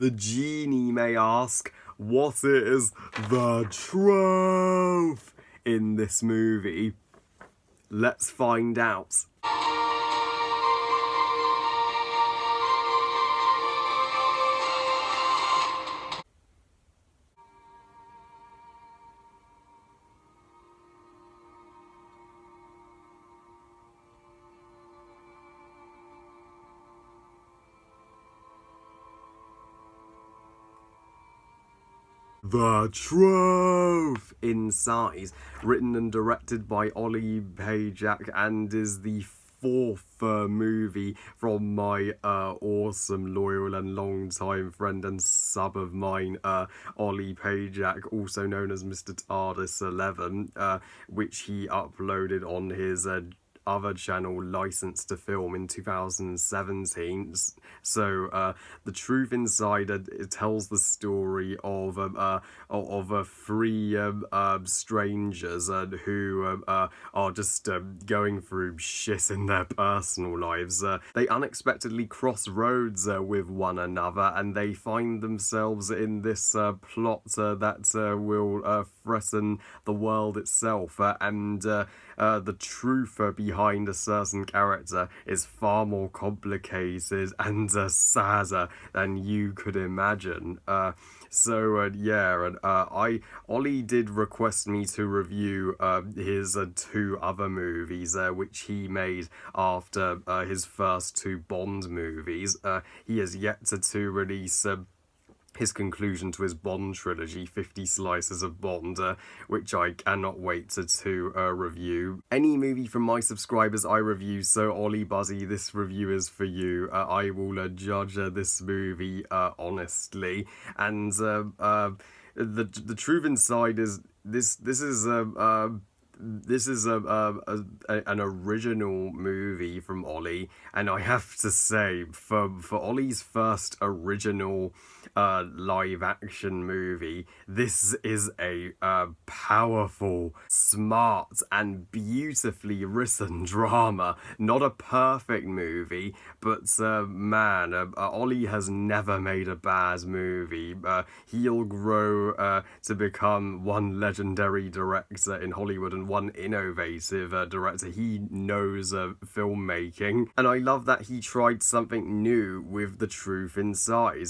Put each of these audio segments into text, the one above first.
The genie may ask, what is the truth in this movie? Let's find out. The Truth Inside, written and directed by Oli Pajak, and is the fourth movie from my awesome, loyal and long-time friend and sub of mine, Oli Pajak, also known as Mr. TARDIS 11, which he uploaded on his other channel, Licensed to Film, in 2017. So The Truth Inside, it tells the story of three strangers who are just going through shit in their personal lives. They unexpectedly cross roads with one another, and they find themselves in this plot that will threaten the world itself, and the truth behind a certain character is far more complicated and sadder than you could imagine. Ollie did request me to review his two other movies, which he made after his first two Bond movies. He has yet to release his conclusion to his Bond trilogy, 50 Slices of Bond, which I cannot wait to review. Any movie from my subscribers I review, so Ollie Buzzy, this review is for you. I will judge this movie honestly, and the truth inside is this is an original movie from Ollie, and I have to say, for Ollie's first original live action movie, this is a powerful, smart, and beautifully written drama. Not a perfect movie, but man, Ollie has never made a bad movie. He'll grow to become one legendary director in Hollywood and one innovative director. He knows filmmaking, and I love that he tried something new with The Truth Inside,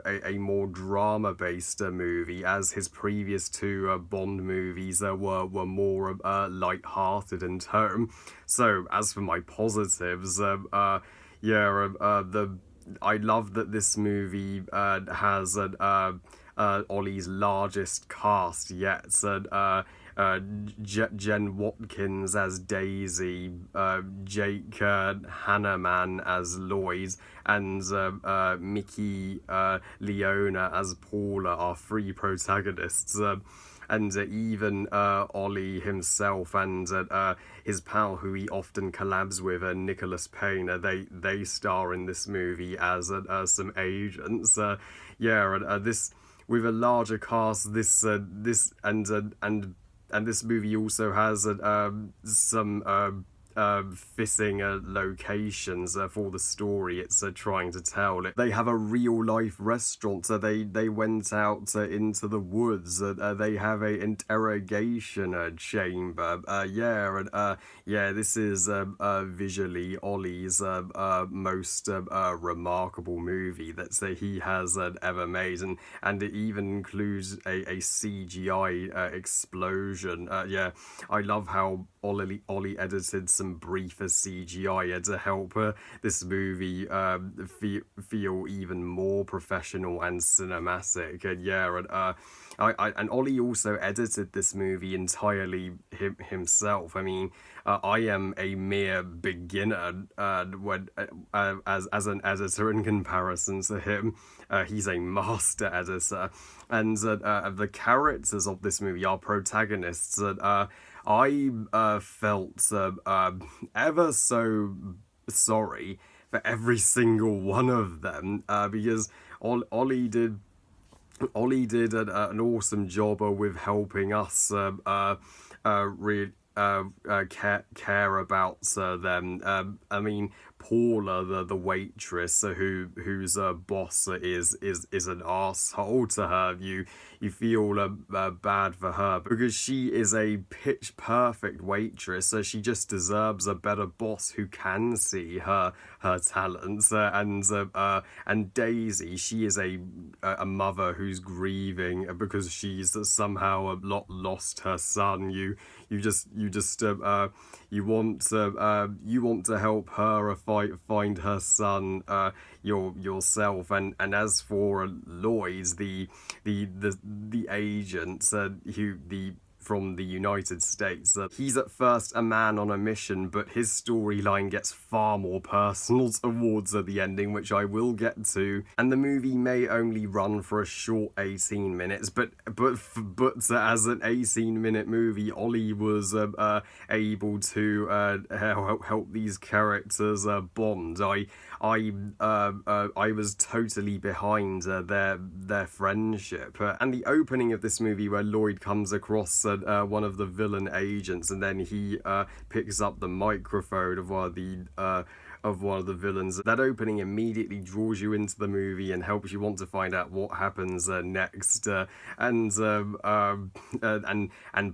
a more drama-based movie, as his previous two Bond movies were more light-hearted in tone. So as for my positives, I love that this movie has Ollie's largest cast yet. Jen Watkins as Daisy, Jake Hanneman as Lloyd, and Mickey Leona as Paula are three protagonists. And even Ollie himself and his pal, who he often collabs with, Nicholas Payne, they star in this movie as some agents. This, with a larger cast, this this movie also has some fitting locations for the story it's trying to tell. They have a real-life restaurant, so they went out into the woods. They have a interrogation chamber. This is visually Ollie's most remarkable movie that he has ever made, and it even includes a CGI explosion. I love how Ollie edited some briefer CGI to help this movie feel even more professional and cinematic. And Ollie also edited this movie entirely himself. I mean, I am a mere beginner as an editor in comparison to him. He's a master editor, and the characters of this movie are protagonists. I felt ever so sorry for every single one of them, because Ollie did an awesome job with helping us care about them. I mean, Paula, the waitress, whose boss is an asshole to her. You feel bad for her because she is a pitch perfect waitress, so she just deserves a better boss who can see her talents. And Daisy, she is a mother who's grieving because she's somehow lost her son. You want to help her find her son yourself. And as for Lloyd, the agent, who the from the United States. He's at first a man on a mission, but his storyline gets far more personal towards the ending, which I will get to. And the movie may only run for a short 18 minutes, but as an 18-minute movie, Ollie was able to help these characters bond. I was totally behind their friendship. And the opening of this movie, where Lloyd comes across one of the villain agents, and then he picks up the microphone of one of the villains. That opening immediately draws you into the movie and helps you want to find out what happens next. And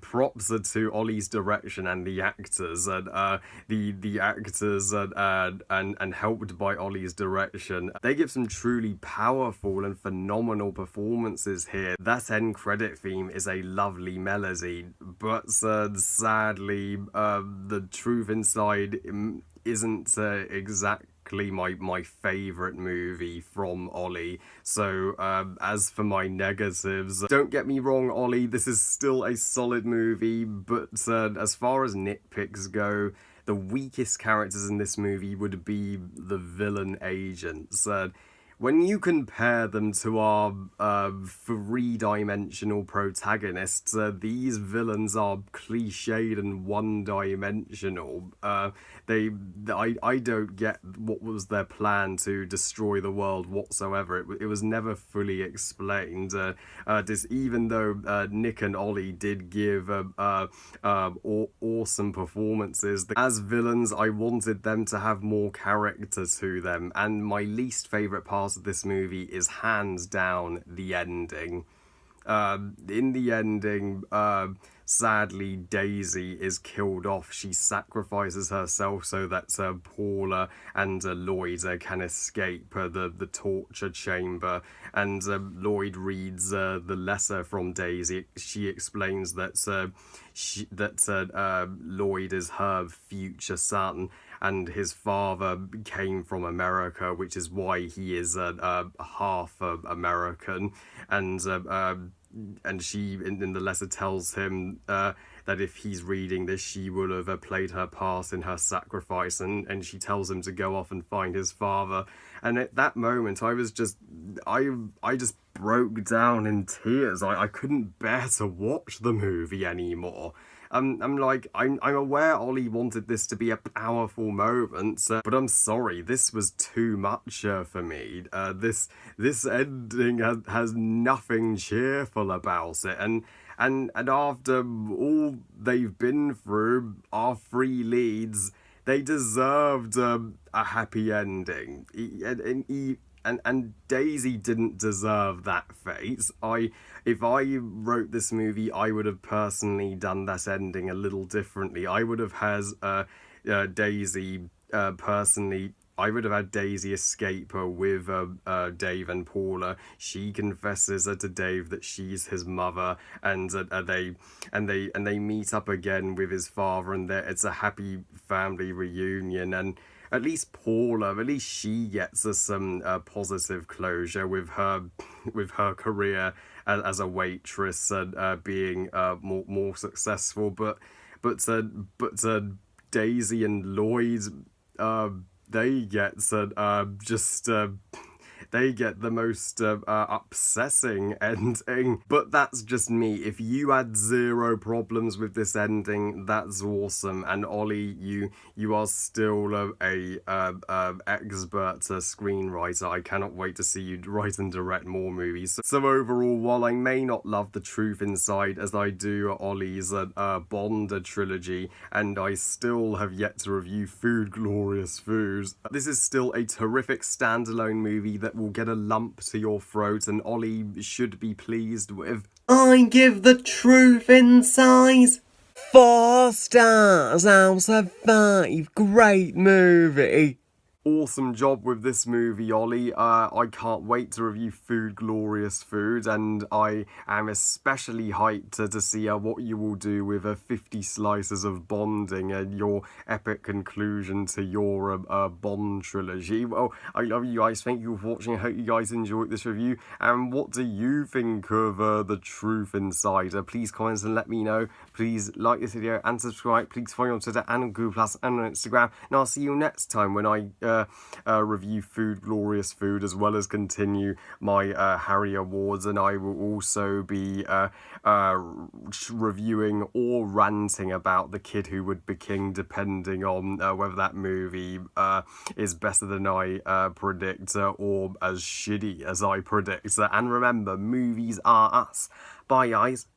props to Ollie's direction and the actors. The actors and helped by Ollie's direction, they give some truly powerful and phenomenal performances here. That end credit theme is a lovely melody, but sadly, the truth inside isn't exactly my favourite movie from Ollie. So as for my negatives, don't get me wrong, Ollie, this is still a solid movie, but as far as nitpicks go, the weakest characters in this movie would be the villain agents. When you compare them to our three-dimensional protagonists, these villains are cliched and one-dimensional. I don't get what was their plan to destroy the world whatsoever. It was never fully explained. Even though Nick and Ollie did give awesome performances, as villains, I wanted them to have more character to them. And my least favourite part of this movie is hands down the ending. In the ending, sadly, Daisy is killed off. She sacrifices herself so that Paula and Lloyd can escape the torture chamber. And Lloyd reads the letter from Daisy. She explains that Lloyd is her future son, and his father came from America, which is why he is half American. And she, in the letter, tells him that if he's reading this, she will have played her part in her sacrifice, and she tells him to go off and find his father. And at that moment, I just broke down in tears. I couldn't bear to watch the movie anymore. I'm aware Ollie wanted this to be a powerful moment, but I'm sorry, this was too much for me. This ending has nothing cheerful about it, and after all they've been through, our three leads, they deserved a happy ending. And Daisy didn't deserve that fate. If I wrote this movie, I would have personally done that ending a little differently. I would have had Daisy personally. I would have had Daisy escape with Dave and Paula. She confesses to Dave that she's his mother, and they meet up again with his father, and it's a happy family reunion. And at least Paula, at least she gets some positive closure with her career as a waitress, being more successful. But Daisy and Lloyd, they get they get the most upsetting ending. But that's just me. If you had zero problems with this ending, that's awesome. And Ollie, you are still a expert screenwriter. I cannot wait to see you write and direct more movies. So overall, while I may not love The Truth Inside as I do Ollie's Bond trilogy, and I still have yet to review Food Glorious Food, this is still a terrific standalone movie that will get a lump to your throat, and Ollie should be pleased with. I give The Truth Inside 4 stars out of 5. Great movie. Awesome job with this movie, Ollie. I can't wait to review Food Glorious Food, and I am especially hyped to see what you will do with 50 slices of bonding and your epic conclusion to your Bond trilogy. Well, I love you guys. Thank you for watching. I hope you guys enjoyed this review. And what do you think of The Truth Inside? Please comment and let me know. Please like this video and subscribe. Please follow me on Twitter and on Google Plus and on Instagram. And I'll see you next time when I review Food Glorious Food, as well as continue my Harry Awards, and I will also be reviewing or ranting about The Kid Who Would Be King, depending on whether that movie is better than I predict or as shitty as I predict. And remember, movies are us. Bye, guys.